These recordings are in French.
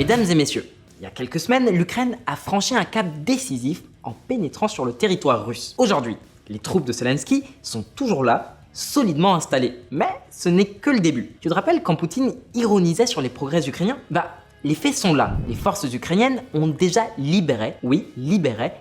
Mesdames et messieurs, il y a quelques semaines, l'Ukraine a franchi un cap décisif en pénétrant sur le territoire russe. Aujourd'hui, les troupes de Zelensky sont toujours là, solidement installées. Mais ce n'est que le début. Tu te rappelles quand Poutine ironisait sur les progrès ukrainiens ? Les faits sont là. Les forces ukrainiennes ont déjà libéré,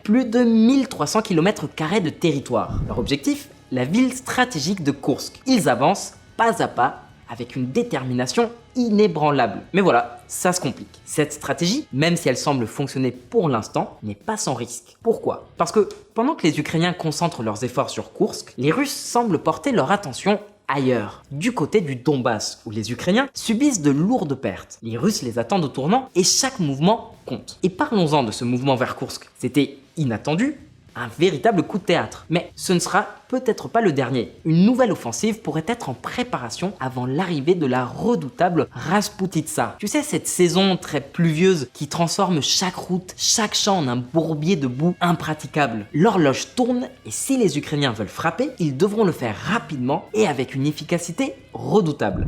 plus de 1300 km² de territoire. Leur objectif ? La ville stratégique de Koursk. Ils avancent pas à pas avec une détermination inébranlable. Mais voilà, ça se complique. Cette stratégie, même si elle semble fonctionner pour l'instant, n'est pas sans risque. Pourquoi ? Parce que pendant que les Ukrainiens concentrent leurs efforts sur Koursk, les Russes semblent porter leur attention ailleurs, du côté du Donbass, où les Ukrainiens subissent de lourdes pertes. Les Russes les attendent au tournant et chaque mouvement compte. Et parlons-en de ce mouvement vers Koursk. C'était inattendu, un véritable coup de théâtre. Mais ce ne sera peut-être pas le dernier. Une nouvelle offensive pourrait être en préparation avant l'arrivée de la redoutable Rasputitsa. Tu sais, cette saison très pluvieuse qui transforme chaque route, chaque champ en un bourbier de boue impraticable. L'horloge tourne et si les Ukrainiens veulent frapper, ils devront le faire rapidement et avec une efficacité redoutable.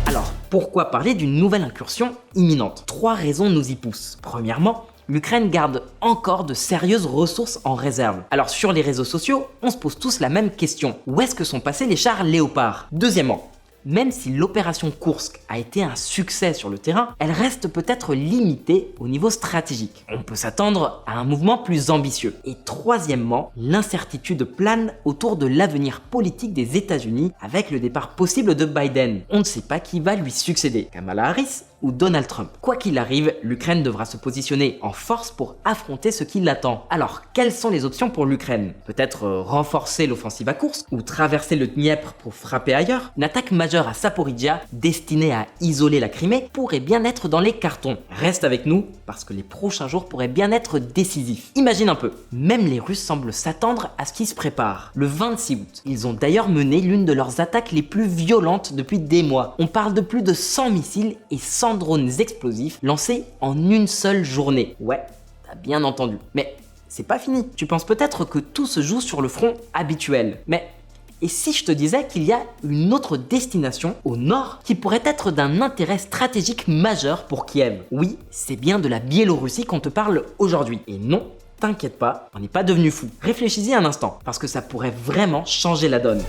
Alors, pourquoi parler d'une nouvelle incursion imminente ? 3 raisons nous y poussent. Premièrement, l'Ukraine garde encore de sérieuses ressources en réserve. Alors sur les réseaux sociaux, on se pose tous la même question. Où est-ce que sont passés les chars Léopard ? Deuxièmement, même si l'opération Koursk a été un succès sur le terrain, elle reste peut-être limitée au niveau stratégique. On peut s'attendre à un mouvement plus ambitieux. Et troisièmement, l'incertitude plane autour de l'avenir politique des États-Unis avec le départ possible de Biden. On ne sait pas qui va lui succéder, Kamala Harris ou Donald Trump. Quoi qu'il arrive, l'Ukraine devra se positionner en force pour affronter ce qui l'attend. Alors, quelles sont les options pour l'Ukraine ? Peut-être renforcer l'offensive à Koursk ou traverser le Dniepr pour frapper ailleurs ? Une attaque majeure à Zaporijia, destinée à isoler la Crimée, pourrait bien être dans les cartons. Reste avec nous, parce que les prochains jours pourraient bien être décisifs. Imagine un peu, même les Russes semblent s'attendre à ce qui se prépare. Le 26 août, ils ont d'ailleurs mené l'une de leurs attaques les plus violentes depuis des mois. On parle de plus de 100 missiles et 100 drones explosifs lancés en une seule journée. Ouais, t'as bien entendu. Mais c'est pas fini. Tu penses peut-être que tout se joue sur le front habituel. Mais et si je te disais qu'il y a une autre destination au nord qui pourrait être d'un intérêt stratégique majeur pour Kiev ? Oui, c'est bien de la Biélorussie qu'on te parle aujourd'hui. Et non, t'inquiète pas, on n'est pas devenu fou. Réfléchis-y un instant, parce que ça pourrait vraiment changer la donne.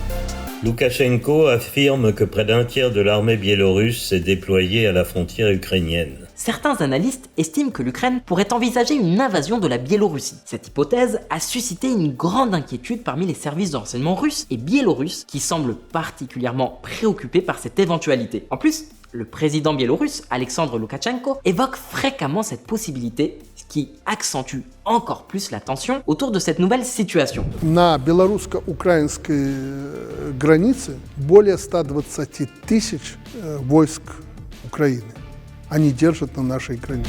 Loukachenko affirme que près d'un tiers de l'armée biélorusse s'est déployée à la frontière ukrainienne. Certains analystes estiment que l'Ukraine pourrait envisager une invasion de la Biélorussie. Cette hypothèse a suscité une grande inquiétude parmi les services de renseignement russes et biélorusses qui semblent particulièrement préoccupés par cette éventualité. En plus, le président biélorusse, Alexandre Loukachenko, évoque fréquemment cette possibilité, ce qui accentue encore plus la tension autour de cette nouvelle situation. На белорусско-украинской границе более 120 тысяч войск Украины. Они держат на нашей границе.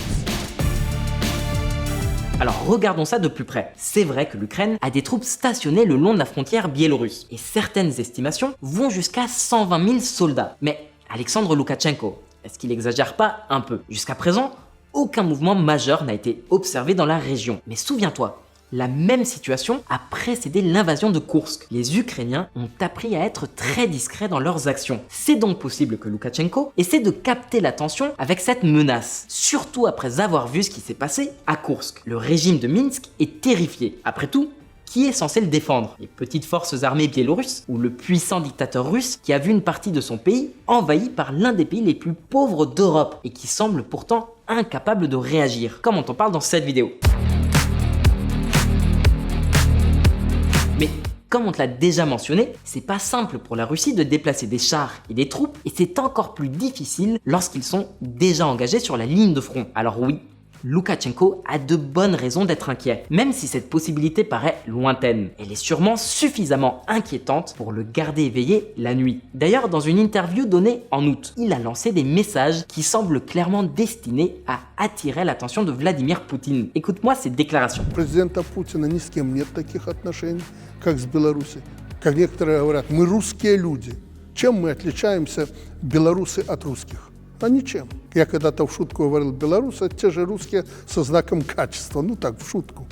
Alors regardons ça de plus près. C'est vrai que l'Ukraine a des troupes stationnées le long de la frontière biélorusse. Et certaines estimations vont jusqu'à 120 000 soldats. Mais Alexandre Loukachenko, est-ce qu'il exagère pas un peu ? Jusqu'à présent, aucun mouvement majeur n'a été observé dans la région. Mais souviens-toi, la même situation a précédé l'invasion de Koursk. Les Ukrainiens ont appris à être très discrets dans leurs actions. C'est donc possible que Loukachenko essaie de capter l'attention avec cette menace, surtout après avoir vu ce qui s'est passé à Koursk. Le régime de Minsk est terrifié. Après tout, qui est censé le défendre ? Les petites forces armées biélorusses ou le puissant dictateur russe qui a vu une partie de son pays envahi par l'un des pays les plus pauvres d'Europe et qui semble pourtant incapable de réagir, comme on t'en parle dans cette vidéo. Mais comme on te l'a déjà mentionné, c'est pas simple pour la Russie de déplacer des chars et des troupes et c'est encore plus difficile lorsqu'ils sont déjà engagés sur la ligne de front. Alors oui, Loukachenko a de bonnes raisons d'être inquiet, même si cette possibilité paraît lointaine. Elle est sûrement suffisamment inquiétante pour le garder éveillé la nuit. D'ailleurs, dans une interview donnée en août, il a lancé des messages qui semblent clairement destinés à attirer l'attention de Vladimir Poutine. Écoute-moi ces déclarations. Президента Путина ни с кем нет таких отношений, как с Белоруссией. Как некоторые говорят, мы русские люди. Чем мы отличаемся, белорусы, от русских? А ничем. Я когда-то в шутку говорил, белорусы — это те же русские со знаком качества. Ну так, в шутку.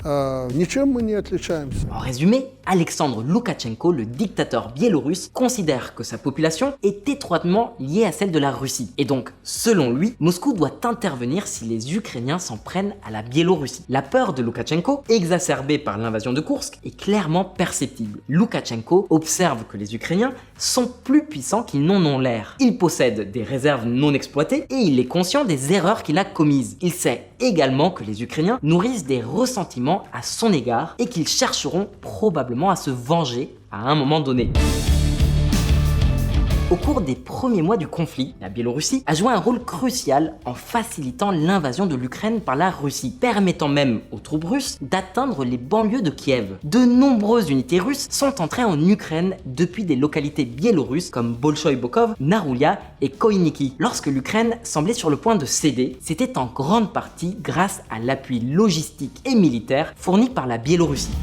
Ничем мы не отличаемся. En résumé, Alexandre Loukachenko, le dictateur biélorusse, considère que sa population est étroitement liée à celle de la Russie. Et donc, selon lui, Moscou doit intervenir si les Ukrainiens s'en prennent à la Biélorussie. La peur de Loukachenko, exacerbée par l'invasion de Koursk, est clairement perceptible. Loukachenko observe que les Ukrainiens sont plus puissants qu'ils n'en ont l'air. Il possède des réserves non exploitées et il est conscient des erreurs qu'il a commises. Il sait également que les Ukrainiens nourrissent des ressentiments à son égard et qu'ils chercheront probablement à se venger à un moment donné. Au cours des premiers mois du conflit, la Biélorussie a joué un rôle crucial en facilitant l'invasion de l'Ukraine par la Russie, permettant même aux troupes russes d'atteindre les banlieues de Kiev. De nombreuses unités russes sont entrées en Ukraine depuis des localités biélorusses comme Bolchoï-Bokov, Naroulia et Koïniki. Lorsque l'Ukraine semblait sur le point de céder, c'était en grande partie grâce à l'appui logistique et militaire fourni par la Biélorussie.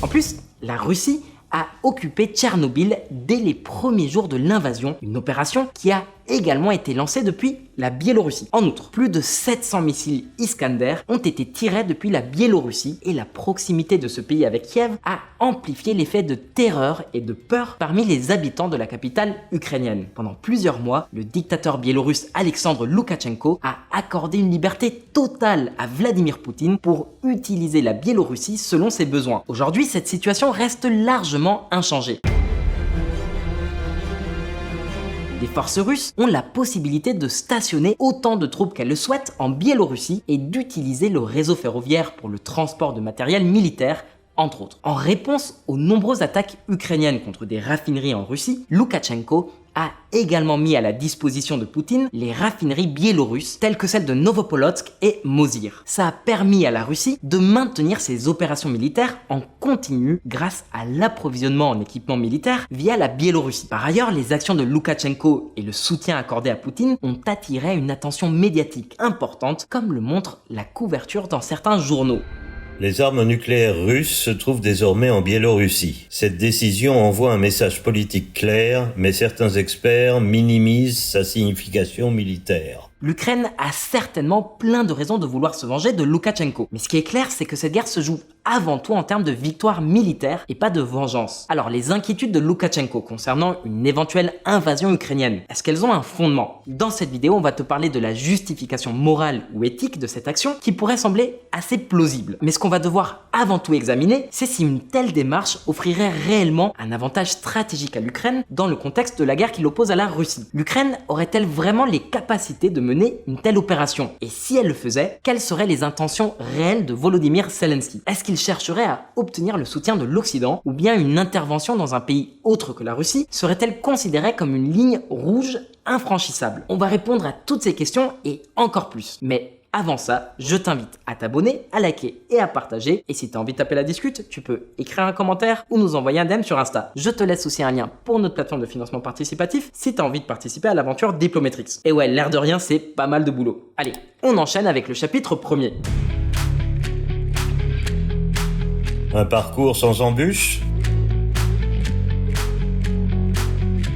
En plus, la Russie a occupé Tchernobyl dès les premiers jours de l'invasion, une opération qui a également été lancée depuis la Biélorussie. En outre, plus de 700 missiles Iskander ont été tirés depuis la Biélorussie et la proximité de ce pays avec Kiev a amplifié l'effet de terreur et de peur parmi les habitants de la capitale ukrainienne. Pendant plusieurs mois, le dictateur biélorusse Alexandre Loukachenko a accordé une liberté totale à Vladimir Poutine pour utiliser la Biélorussie selon ses besoins. Aujourd'hui, cette situation reste largement inchangée. Les forces russes ont la possibilité de stationner autant de troupes qu'elles le souhaitent en Biélorussie et d'utiliser le réseau ferroviaire pour le transport de matériel militaire, entre autres. En réponse aux nombreuses attaques ukrainiennes contre des raffineries en Russie, Loukachenko a également mis à la disposition de Poutine les raffineries biélorusses telles que celles de Novopolotsk et Mozyr. Ça a permis à la Russie de maintenir ses opérations militaires en continu grâce à l'approvisionnement en équipement militaire via la Biélorussie. Par ailleurs, les actions de Loukachenko et le soutien accordé à Poutine ont attiré une attention médiatique importante, comme le montre la couverture dans certains journaux. Les armes nucléaires russes se trouvent désormais en Biélorussie. Cette décision envoie un message politique clair, mais certains experts minimisent sa signification militaire. L'Ukraine a certainement plein de raisons de vouloir se venger de Loukachenko. Mais ce qui est clair, c'est que cette guerre se joue avant tout en termes de victoire militaire et pas de vengeance. Alors, les inquiétudes de Loukachenko concernant une éventuelle invasion ukrainienne, est-ce qu'elles ont un fondement? Dans cette vidéo, on va te parler de la justification morale ou éthique de cette action qui pourrait sembler assez plausible. Mais ce qu'on va devoir avant tout examiner, c'est si une telle démarche offrirait réellement un avantage stratégique à l'Ukraine dans le contexte de la guerre qui l'oppose à la Russie. L'Ukraine aurait-elle vraiment les capacités de mener une telle opération? Et si elle le faisait, quelles seraient les intentions réelles de Volodymyr Zelensky? Est-ce qu'il chercherait à obtenir le soutien de l'Occident ou bien une intervention dans un pays autre que la Russie serait-elle considérée comme une ligne rouge infranchissable? On va répondre à toutes ces questions et encore plus. Mais avant ça, je t'invite à t'abonner, à liker et à partager. Et si tu as envie de taper la discute, tu peux écrire un commentaire ou nous envoyer un DM sur Insta. Je te laisse aussi un lien pour notre plateforme de financement participatif si tu as envie de participer à l'aventure Diplometrix. Et ouais, l'air de rien, c'est pas mal de boulot. Allez, on enchaîne avec le chapitre 1er. Un parcours sans embûches?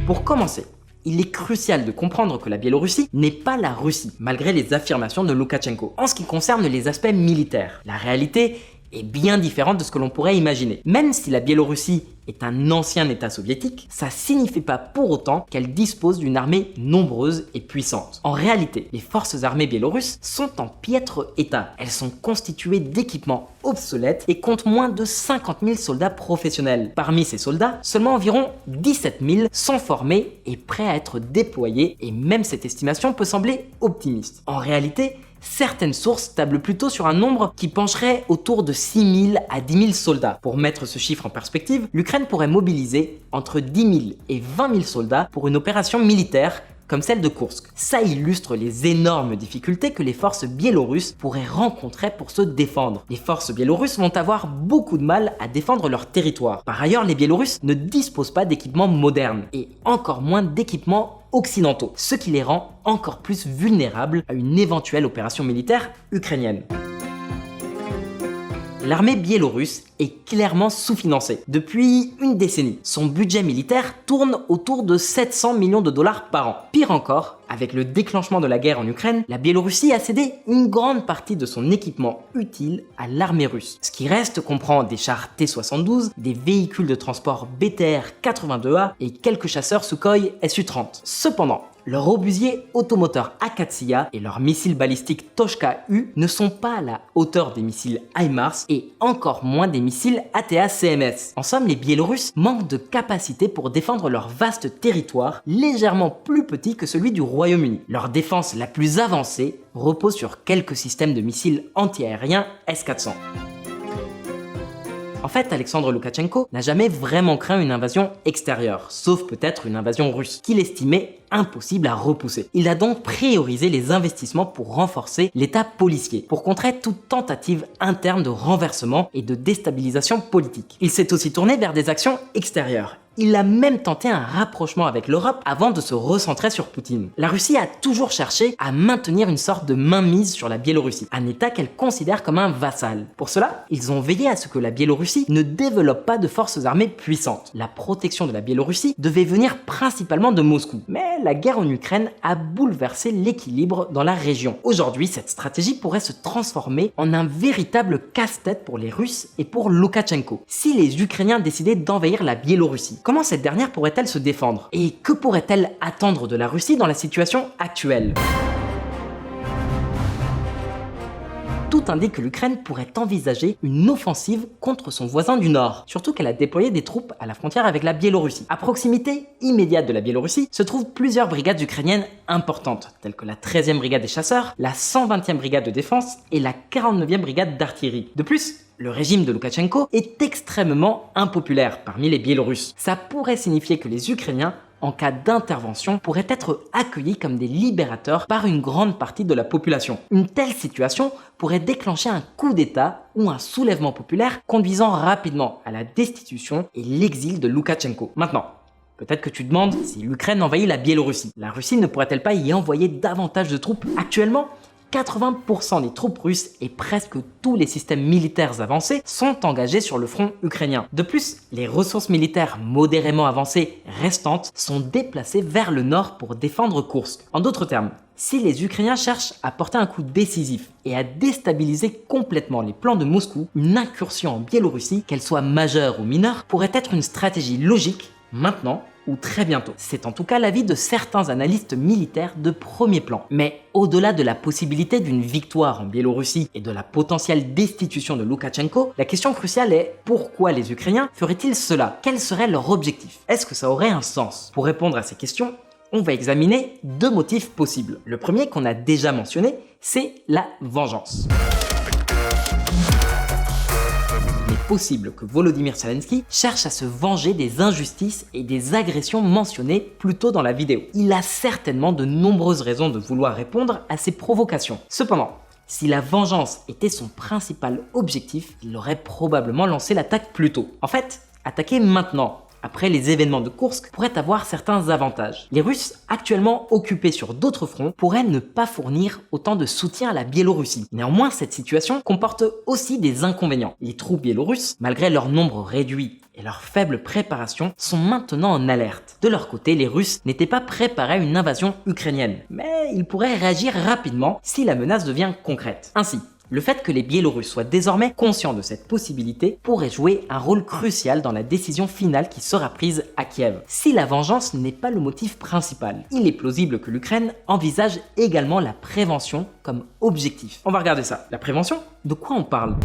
Pour commencer, il est crucial de comprendre que la Biélorussie n'est pas la Russie, malgré les affirmations de Loukachenko. En ce qui concerne les aspects militaires, la réalité est bien différente de ce que l'on pourrait imaginer. Même si la Biélorussie est un ancien État soviétique, ça signifie pas pour autant qu'elle dispose d'une armée nombreuse et puissante. En réalité, les forces armées biélorusses sont en piètre état. Elles sont constituées d'équipements obsolètes et comptent moins de 50 000 soldats professionnels. Parmi ces soldats, seulement environ 17 000 sont formés et prêts à être déployés, et même cette estimation peut sembler optimiste. En réalité, certaines sources tablent plutôt sur un nombre qui pencherait autour de 6 000 à 10 000 soldats. Pour mettre ce chiffre en perspective, l'Ukraine pourrait mobiliser entre 10 000 et 20 000 soldats pour une opération militaire comme celle de Koursk. Ça illustre les énormes difficultés que les forces biélorusses pourraient rencontrer pour se défendre. Les forces biélorusses vont avoir beaucoup de mal à défendre leur territoire. Par ailleurs, les Biélorusses ne disposent pas d'équipements modernes et encore moins d'équipements occidentaux, ce qui les rend encore plus vulnérables à une éventuelle opération militaire ukrainienne. L'armée biélorusse est clairement sous-financée depuis une décennie. Son budget militaire tourne autour de 700 millions de dollars par an. Pire encore, avec le déclenchement de la guerre en Ukraine, la Biélorussie a cédé une grande partie de son équipement utile à l'armée russe. Ce qui reste comprend des chars T-72, des véhicules de transport BTR-82A et quelques chasseurs Sukhoi Su-30. Cependant, leurs obusiers automoteurs Akatsiya et leurs missiles balistiques Tochka-U ne sont pas à la hauteur des missiles HIMARS et encore moins des missiles ATA-CMS. En somme, les Biélorusses manquent de capacité pour défendre leur vaste territoire, légèrement plus petit que celui du Royaume-Uni. Leur défense la plus avancée repose sur quelques systèmes de missiles antiaériens S-400. En fait, Alexandre Loukachenko n'a jamais vraiment craint une invasion extérieure, sauf peut-être une invasion russe, qu'il estimait impossible à repousser. Il a donc priorisé les investissements pour renforcer l'état policier, pour contrer toute tentative interne de renversement et de déstabilisation politique. Il s'est aussi tourné vers des actions extérieures. Il a même tenté un rapprochement avec l'Europe avant de se recentrer sur Poutine. La Russie a toujours cherché à maintenir une sorte de mainmise sur la Biélorussie, un état qu'elle considère comme un vassal. Pour cela, ils ont veillé à ce que la Biélorussie ne développe pas de forces armées puissantes. La protection de la Biélorussie devait venir principalement de Moscou. Mais la guerre en Ukraine a bouleversé l'équilibre dans la région. Aujourd'hui, cette stratégie pourrait se transformer en un véritable casse-tête pour les Russes et pour Loukachenko. Si les Ukrainiens décidaient d'envahir la Biélorussie, comment cette dernière pourrait-elle se défendre? Et que pourrait-elle attendre de la Russie dans la situation actuelle? Tout indique que l'Ukraine pourrait envisager une offensive contre son voisin du Nord, surtout qu'elle a déployé des troupes à la frontière avec la Biélorussie. À proximité immédiate de la Biélorussie se trouvent plusieurs brigades ukrainiennes importantes, telles que la 13e brigade des chasseurs, la 120e brigade de défense et la 49e brigade d'artillerie. De plus, le régime de Loukachenko est extrêmement impopulaire parmi les Biélorusses. Ça pourrait signifier que les Ukrainiens, en cas d'intervention, pourraient être accueillis comme des libérateurs par une grande partie de la population. Une telle situation pourrait déclencher un coup d'État ou un soulèvement populaire conduisant rapidement à la destitution et l'exil de Loukachenko. Maintenant, peut-être que tu te demandes si l'Ukraine envahit la Biélorussie. La Russie ne pourrait-elle pas y envoyer davantage de troupes? Actuellement, 80% des troupes russes et presque tous les systèmes militaires avancés sont engagés sur le front ukrainien. De plus, les ressources militaires modérément avancées restantes sont déplacées vers le nord pour défendre Koursk. En d'autres termes, si les Ukrainiens cherchent à porter un coup décisif et à déstabiliser complètement les plans de Moscou, une incursion en Biélorussie, qu'elle soit majeure ou mineure, pourrait être une stratégie logique maintenant ou très bientôt. C'est en tout cas l'avis de certains analystes militaires de premier plan. Mais au-delà de la possibilité d'une victoire en Biélorussie et de la potentielle destitution de Loukachenko, la question cruciale est pourquoi les Ukrainiens feraient-ils cela? Quel serait leur objectif? Est-ce que ça aurait un sens? Pour répondre à ces questions, on va examiner deux motifs possibles. Le premier qu'on a déjà mentionné, c'est la vengeance. Il est possible que Volodymyr Zelensky cherche à se venger des injustices et des agressions mentionnées plus tôt dans la vidéo. Il a certainement de nombreuses raisons de vouloir répondre à ces provocations. Cependant, si la vengeance était son principal objectif, il aurait probablement lancé l'attaque plus tôt. En fait, attaquer maintenant, après les événements de Koursk, pourrait avoir certains avantages. Les Russes, actuellement occupés sur d'autres fronts, pourraient ne pas fournir autant de soutien à la Biélorussie. Néanmoins, cette situation comporte aussi des inconvénients. Les troupes biélorusses, malgré leur nombre réduit et leur faible préparation, sont maintenant en alerte. De leur côté, les Russes n'étaient pas préparés à une invasion ukrainienne, mais ils pourraient réagir rapidement si la menace devient concrète. Ainsi, le fait que les Biélorusses soient désormais conscients de cette possibilité pourrait jouer un rôle crucial dans la décision finale qui sera prise à Kiev. Si la vengeance n'est pas le motif principal, il est plausible que l'Ukraine envisage également la prévention comme objectif. On va regarder ça. La prévention? De quoi on parle?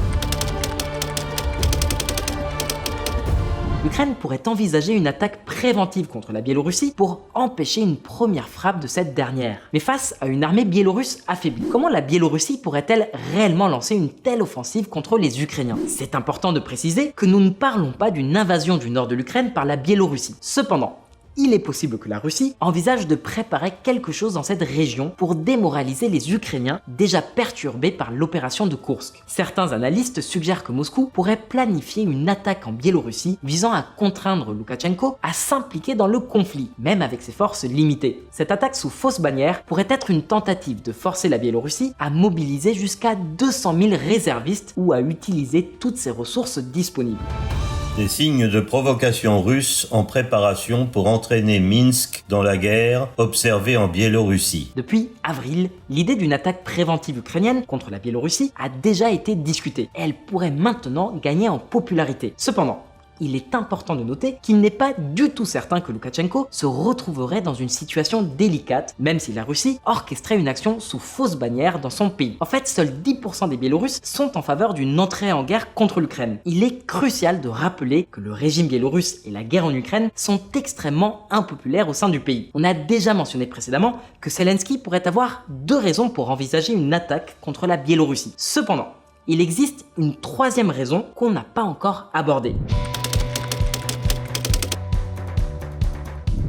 L'Ukraine pourrait envisager une attaque préventive contre la Biélorussie pour empêcher une première frappe de cette dernière. Mais face à une armée biélorusse affaiblie, comment la Biélorussie pourrait-elle réellement lancer une telle offensive contre les Ukrainiens? C'est important de préciser que nous ne parlons pas d'une invasion du nord de l'Ukraine par la Biélorussie. Cependant, il est possible que la Russie envisage de préparer quelque chose dans cette région pour démoraliser les Ukrainiens déjà perturbés par l'opération de Koursk. Certains analystes suggèrent que Moscou pourrait planifier une attaque en Biélorussie visant à contraindre Loukachenko à s'impliquer dans le conflit, même avec ses forces limitées. Cette attaque sous fausse bannière pourrait être une tentative de forcer la Biélorussie à mobiliser jusqu'à 200 000 réservistes ou à utiliser toutes ses ressources disponibles. Des signes de provocation russe en préparation pour entraîner Minsk dans la guerre observée en Biélorussie. Depuis avril, l'idée d'une attaque préventive ukrainienne contre la Biélorussie a déjà été discutée. Elle pourrait maintenant gagner en popularité. Cependant, il est important de noter qu'il n'est pas du tout certain que Loukachenko se retrouverait dans une situation délicate, même si la Russie orchestrait une action sous fausse bannière dans son pays. En fait, seuls 10% des Biélorusses sont en faveur d'une entrée en guerre contre l'Ukraine. Il est crucial de rappeler que le régime biélorusse et la guerre en Ukraine sont extrêmement impopulaires au sein du pays. On a déjà mentionné précédemment que Zelensky pourrait avoir 2 raisons pour envisager une attaque contre la Biélorussie. Cependant, il existe une 3e raison qu'on n'a pas encore abordée.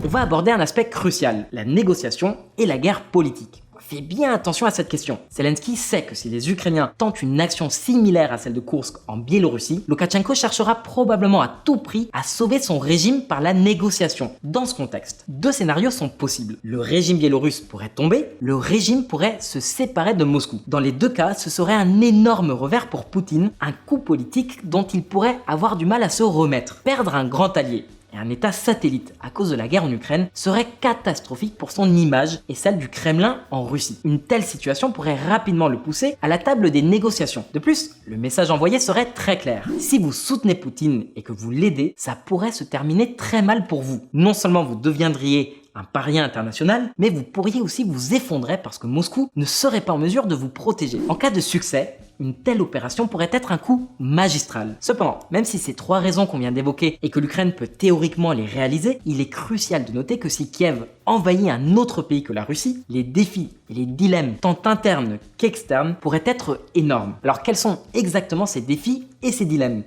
On va aborder un aspect crucial, la négociation et la guerre politique. Fais bien attention à cette question. Zelensky sait que si les Ukrainiens tentent une action similaire à celle de Koursk en Biélorussie, Loukachenko cherchera probablement à tout prix à sauver son régime par la négociation. Dans ce contexte, 2 scénarios sont possibles. Le régime biélorusse pourrait tomber, le régime pourrait se séparer de Moscou. Dans les 2 cas, ce serait un énorme revers pour Poutine, un coup politique dont il pourrait avoir du mal à se remettre. Perdre un grand allié et un état satellite à cause de la guerre en Ukraine serait catastrophique pour son image et celle du Kremlin en Russie. Une telle situation pourrait rapidement le pousser à la table des négociations. De plus, le message envoyé serait très clair. Si vous soutenez Poutine et que vous l'aidez, ça pourrait se terminer très mal pour vous. Non seulement vous deviendriez un paria international, mais vous pourriez aussi vous effondrer parce que Moscou ne serait pas en mesure de vous protéger. En cas de succès, une telle opération pourrait être un coup magistral. Cependant, même si ces 3 raisons qu'on vient d'évoquer et que l'Ukraine peut théoriquement les réaliser, il est crucial de noter que si Kiev envahit un autre pays que la Russie, les défis et les dilemmes tant internes qu'externes pourraient être énormes. Alors quels sont exactement ces défis et ces dilemmes?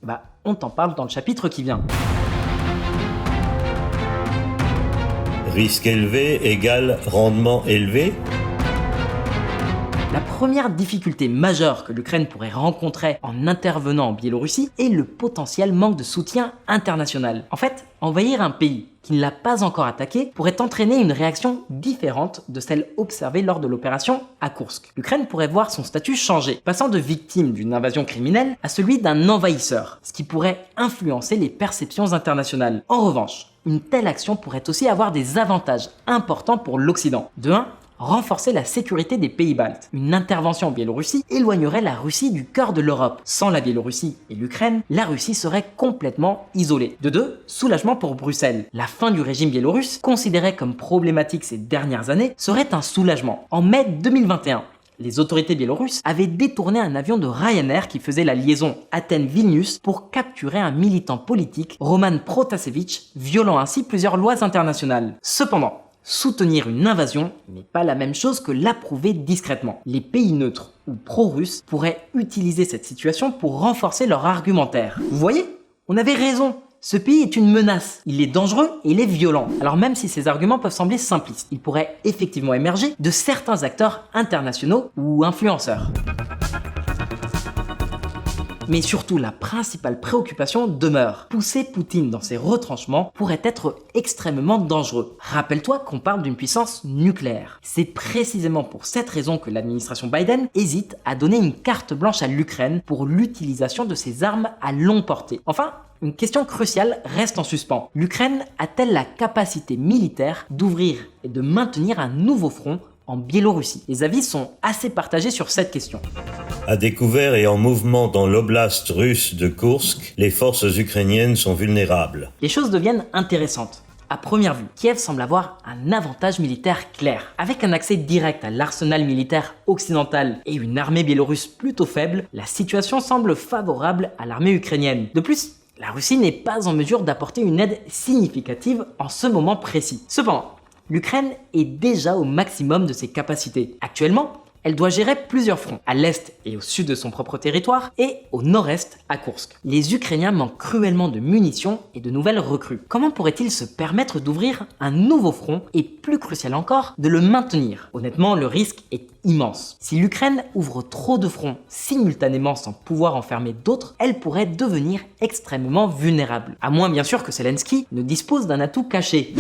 On t'en parle dans le chapitre qui vient. Risque élevé égale rendement élevé. La première difficulté majeure que l'Ukraine pourrait rencontrer en intervenant en Biélorussie est le potentiel manque de soutien international. En fait, envahir un pays qui ne l'a pas encore attaqué pourrait entraîner une réaction différente de celle observée lors de l'opération à Koursk. L'Ukraine pourrait voir son statut changer, passant de victime d'une invasion criminelle à celui d'un envahisseur, ce qui pourrait influencer les perceptions internationales. En revanche, une telle action pourrait aussi avoir des avantages importants pour l'Occident. De 1, renforcer la sécurité des pays baltes. Une intervention en Biélorussie éloignerait la Russie du cœur de l'Europe. Sans la Biélorussie et l'Ukraine, la Russie serait complètement isolée. De 2, soulagement pour Bruxelles. La fin du régime biélorusse, considéré comme problématique ces dernières années, serait un soulagement. En mai 2021, les autorités biélorusses avaient détourné un avion de Ryanair qui faisait la liaison Athènes-Vilnius pour capturer un militant politique, Roman Protasevich, violant ainsi plusieurs lois internationales. Cependant, soutenir une invasion n'est pas la même chose que l'approuver discrètement. Les pays neutres ou pro-russes pourraient utiliser cette situation pour renforcer leur argumentaire. Vous voyez, on avait raison. Ce pays est une menace, il est dangereux et il est violent. Alors même si ces arguments peuvent sembler simplistes, il pourrait effectivement émerger de certains acteurs internationaux ou influenceurs. Mais surtout, la principale préoccupation demeure. Pousser Poutine dans ses retranchements pourrait être extrêmement dangereux. Rappelle-toi qu'on parle d'une puissance nucléaire. C'est précisément pour cette raison que l'administration Biden hésite à donner une carte blanche à l'Ukraine pour l'utilisation de ses armes à longue portée. Enfin, une question cruciale reste en suspens. L'Ukraine a-t-elle la capacité militaire d'ouvrir et de maintenir un nouveau front en Biélorussie? Les avis sont assez partagés sur cette question. À découvert et en mouvement dans l'oblast russe de Koursk, les forces ukrainiennes sont vulnérables. Les choses deviennent intéressantes. À première vue, Kiev semble avoir un avantage militaire clair. Avec un accès direct à l'arsenal militaire occidental et une armée biélorusse plutôt faible, la situation semble favorable à l'armée ukrainienne. De plus, la Russie n'est pas en mesure d'apporter une aide significative en ce moment précis. Cependant, l'Ukraine est déjà au maximum de ses capacités. Actuellement, Elle doit gérer plusieurs fronts, à l'est et au sud de son propre territoire, et au nord-est à Koursk. Les Ukrainiens manquent cruellement de munitions et de nouvelles recrues. Comment pourraient-ils se permettre d'ouvrir un nouveau front et, plus crucial encore, de le maintenir? Honnêtement, le risque est immense. Si l'Ukraine ouvre trop de fronts simultanément sans pouvoir en fermer d'autres, elle pourrait devenir extrêmement vulnérable. À moins bien sûr que Zelensky ne dispose d'un atout caché.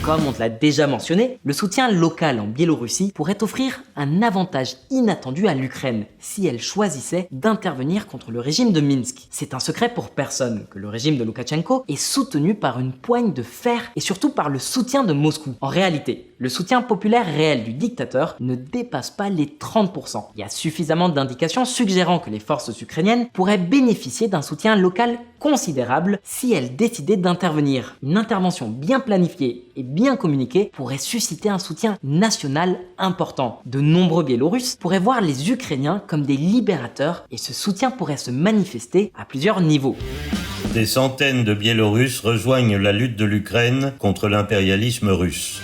Comme on te l'a déjà mentionné, le soutien local en Biélorussie pourrait offrir un avantage inattendu à l'Ukraine si elle choisissait d'intervenir contre le régime de Minsk. C'est un secret pour personne que le régime de Loukachenko est soutenu par une poigne de fer et surtout par le soutien de Moscou. En réalité, le soutien populaire réel du dictateur ne dépasse pas les 30%. Il y a suffisamment d'indications suggérant que les forces ukrainiennes pourraient bénéficier d'un soutien local considérable si elles décidaient d'intervenir. Une intervention bien planifiée et bien communiquée pourrait susciter un soutien national important. De nombreux Biélorusses pourraient voir les Ukrainiens comme des libérateurs et ce soutien pourrait se manifester à plusieurs niveaux. Des centaines de Biélorusses rejoignent la lutte de l'Ukraine contre l'impérialisme russe.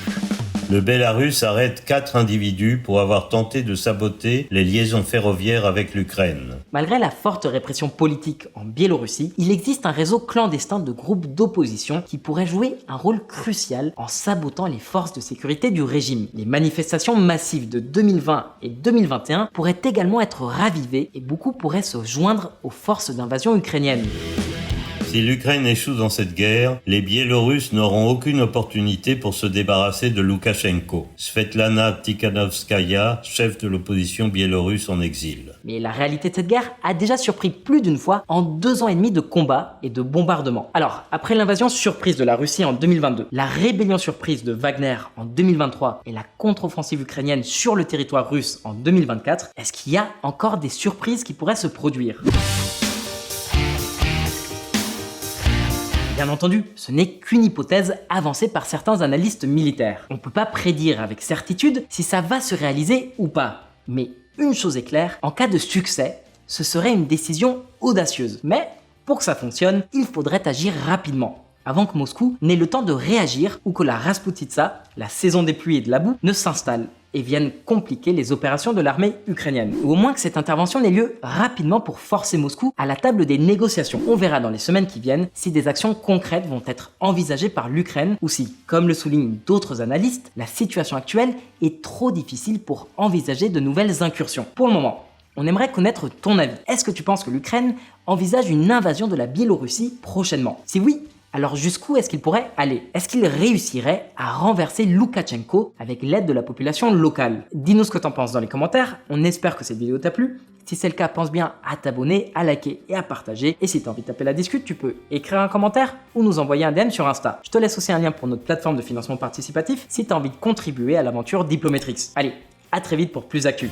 Le Bélarus arrête 4 individus pour avoir tenté de saboter les liaisons ferroviaires avec l'Ukraine. Malgré la forte répression politique en Biélorussie, il existe un réseau clandestin de groupes d'opposition qui pourrait jouer un rôle crucial en sabotant les forces de sécurité du régime. Les manifestations massives de 2020 et 2021 pourraient également être ravivées et beaucoup pourraient se joindre aux forces d'invasion ukrainiennes. Si l'Ukraine échoue dans cette guerre, les Biélorusses n'auront aucune opportunité pour se débarrasser de Loukachenko. Svetlana Tikhanovskaya, chef de l'opposition biélorusse en exil. Mais la réalité de cette guerre a déjà surpris plus d'une fois en 2 ans et demi de combats et de bombardements. Alors, après l'invasion surprise de la Russie en 2022, la rébellion surprise de Wagner en 2023 et la contre-offensive ukrainienne sur le territoire russe en 2024, est-ce qu'il y a encore des surprises qui pourraient se produire ? Bien entendu, ce n'est qu'une hypothèse avancée par certains analystes militaires. On ne peut pas prédire avec certitude si ça va se réaliser ou pas. Mais une chose est claire, en cas de succès, ce serait une décision audacieuse. Mais pour que ça fonctionne, il faudrait agir rapidement, avant que Moscou n'ait le temps de réagir ou que la Rasputitsa, la saison des pluies et de la boue, ne s'installe et viennent compliquer les opérations de l'armée ukrainienne. Ou au moins que cette intervention n'ait lieu rapidement pour forcer Moscou à la table des négociations. On verra dans les semaines qui viennent si des actions concrètes vont être envisagées par l'Ukraine ou si, comme le soulignent d'autres analystes, la situation actuelle est trop difficile pour envisager de nouvelles incursions. Pour le moment, on aimerait connaître ton avis. Est-ce que tu penses que l'Ukraine envisage une invasion de la Biélorussie prochainement? Si oui, alors jusqu'où est-ce qu'il pourrait aller? Est-ce qu'il réussirait à renverser Loukachenko avec l'aide de la population locale? Dis-nous ce que t'en penses dans les commentaires, on espère que cette vidéo t'a plu. Si c'est le cas, pense bien à t'abonner, à liker et à partager. Et si t'as envie de taper la discute, tu peux écrire un commentaire ou nous envoyer un DM sur Insta. Je te laisse aussi un lien pour notre plateforme de financement participatif si t'as envie de contribuer à l'aventure Diplometrix. Allez, à très vite pour plus d'actu.